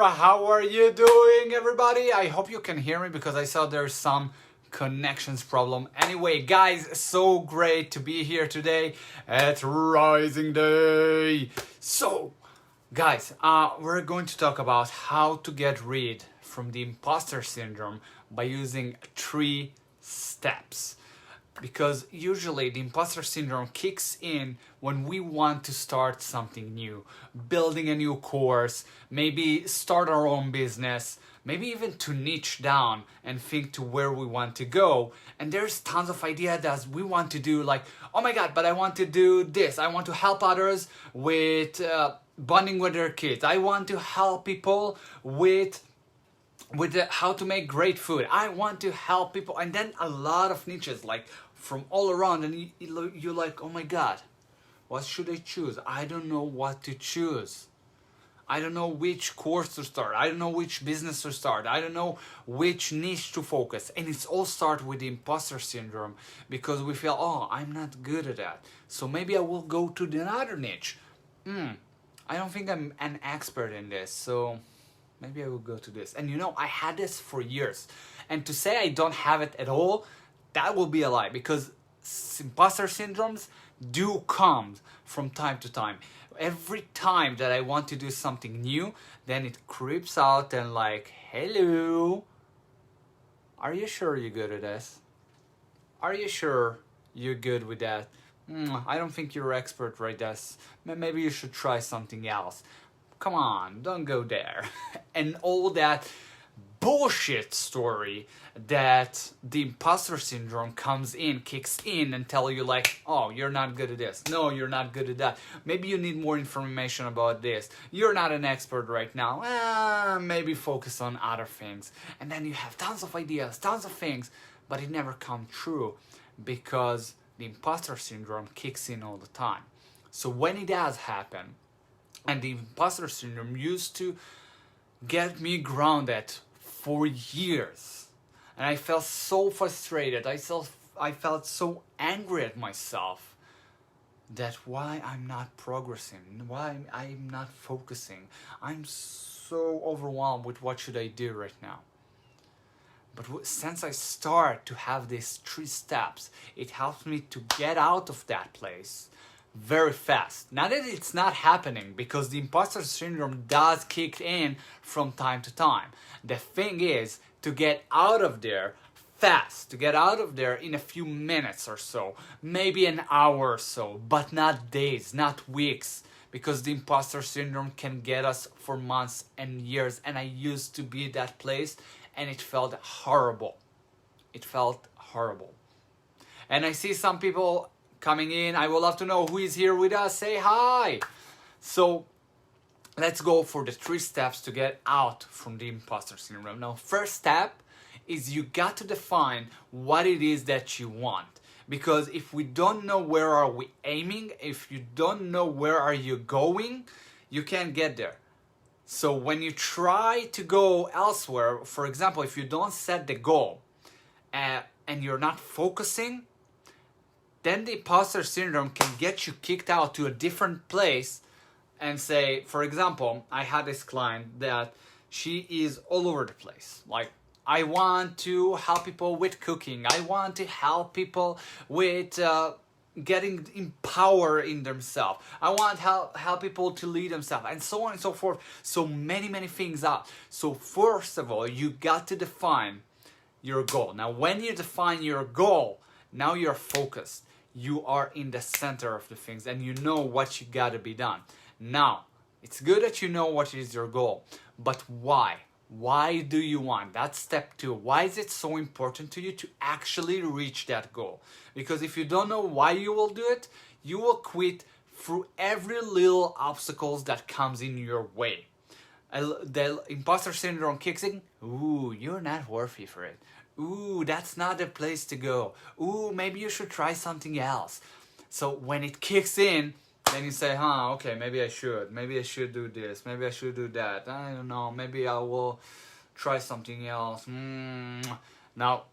How are you doing, everybody? I hope you can hear me because I saw there's some connections problem. Anyway, guys, so great to be here today at Rising Day. So, guys, we're going to talk about how to get rid from the imposter syndrome by using 3 steps. Because usually the imposter syndrome kicks in when we want to start something new, building a new course, maybe start our own business, maybe even to niche down and think to where we want to go. And there's tons of ideas that we want to do, like, oh my god, but I want to do this. I want to help others with bonding with their kids. I want to help people with how to make great food. I want to help people, and then a lot of niches like from all around, and you're like, oh my god, what should I choose? I don't know what to choose. I don't know which course to start. I don't know which business to start. I don't know which niche to focus. And it's all start with the imposter syndrome because we feel, oh, I'm not good at that. So maybe I will go to another niche. I don't think I'm an expert in this, so maybe I will go to this. And you know, I had this for years. And to say I don't have it at all, that will be a lie, because imposter syndromes do come from time to time. Every time that I want to do something new, then it creeps out and like, hello, are you sure you're good at this? Are you sure you're good with that? I don't think you're expert right this. Maybe you should try something else. Come on, don't go there. And all that bullshit story that the imposter syndrome kicks in and tell you like, oh, you're not good at this. No, you're not good at that. Maybe you need more information about this. You're not an expert right now. Maybe focus on other things. And then you have tons of ideas, tons of things, but it never comes true because the imposter syndrome kicks in all the time. So when it does happen, and the imposter syndrome used to get me grounded for years. And I felt so frustrated. I felt so angry at myself that why I'm not progressing, why I'm not focusing. I'm so overwhelmed with what should I do right now. But since I start to have these 3 steps, it helps me to get out of that place very fast. Now that it's not happening, because the imposter syndrome does kick in from time to time. The thing is to get out of there fast, to get out of there in a few minutes or so, maybe an hour or so, but not days, not weeks, because the imposter syndrome can get us for months and years. And I used to be at that place and it felt horrible. It felt horrible. And I see some people coming in. I would love to know who is here with us. Say hi. So let's go for the 3 steps to get out from the imposter syndrome. Now, first step is you got to define what it is that you want. Because if we don't know where are we aiming, if you don't know where are you going, you can't get there. So when you try to go elsewhere, for example, if you don't set the goal and you're not focusing, then the imposter syndrome can get you kicked out to a different place and say, for example, I had this client that she is all over the place. Like, I want to help people with cooking. I want to help people with getting empowered in themselves. I want to help people to lead themselves, and so on and so forth. So many things out. So first of all, you got to define your goal. Now, when you define your goal, now you're focused. You are in the center of the things and you know what you got to be done. Now, it's good that you know what is your goal, but why? Why do you want? That's step 2. Why is it so important to you to actually reach that goal? Because if you don't know why you will do it, you will quit through every little obstacles that comes in your way. The imposter syndrome kicks in. Ooh, you're not worthy for it. Ooh, that's not the place to go. Ooh, maybe you should try something else. So when it kicks in, then you say, okay, maybe I should. Maybe I should do this. Maybe I should do that. I don't know. Maybe I will try something else. Now,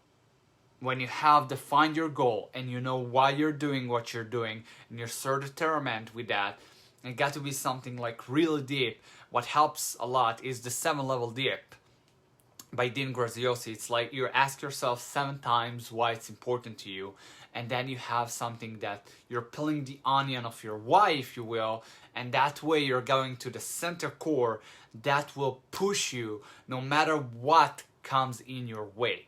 when you have defined your goal and you know why you're doing what you're doing and you're so determined with that, it got to be something like really deep, what helps a lot is the 7-level dip by Dean Graziosi. It's like you ask yourself 7 times why it's important to you, and then you have something that you're peeling the onion of your why, if you will, and that way you're going to the center core that will push you no matter what comes in your way.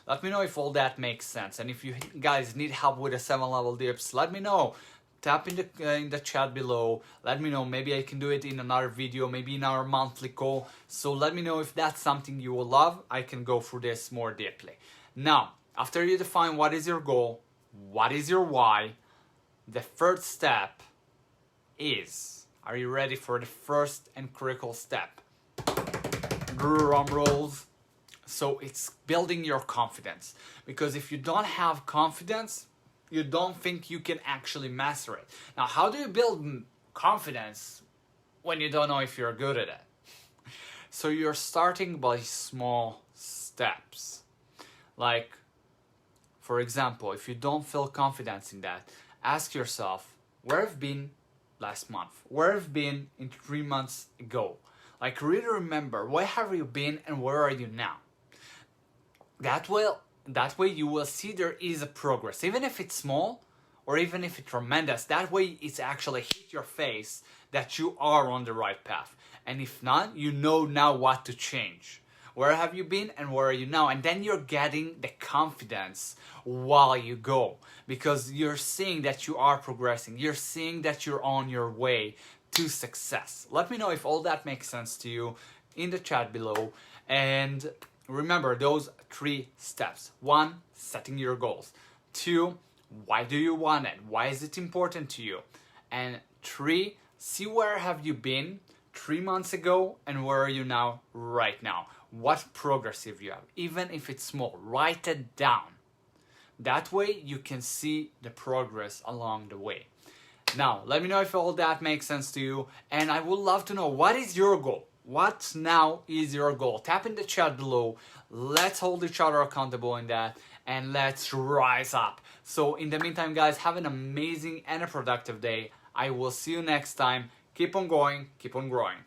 Let me know if all that makes sense, and if you guys need help with the 7-level dips, let me know. Tap in the chat below. Let me know. Maybe I can do it in another video, maybe in our monthly call. So let me know if that's something you will love. I can go through this more deeply. Now, after you define what is your goal, what is your why, the third step is, are you ready for the first and critical step? Drum rolls. So it's building your confidence. Because if you don't have confidence, you don't think you can actually master it. Now, how do you build confidence when you don't know if you're good at it? So you're starting by small steps. Like, for example, if you don't feel confidence in that, ask yourself, where have been last month? Where have been in 3 months ago? Like, really remember, where have you been and where are you now? That way you will see there is a progress, even if it's small or even if it's tremendous. That way it's actually hit your face that you are on the right path. And if not, you know now what to change. Where have you been and where are you now? And then you're getting the confidence while you go, because you're seeing that you are progressing. You're seeing that you're on your way to success. Let me know if all that makes sense to you in the chat below. And remember those 3 steps. 1, setting your goals. 2, why do you want it? Why is it important to you? And 3, see where have you been 3 months ago and where are you now right now? What progress have you have? Even if it's small, write it down. That way you can see the progress along the way. Now, let me know if all that makes sense to you, and I would love to know, what is your goal? What now is your goal? Tap in the chat below. Let's hold each other accountable in that, and let's rise up. So in the meantime, guys, have an amazing and a productive day. I will see you next time. Keep on going, keep on growing.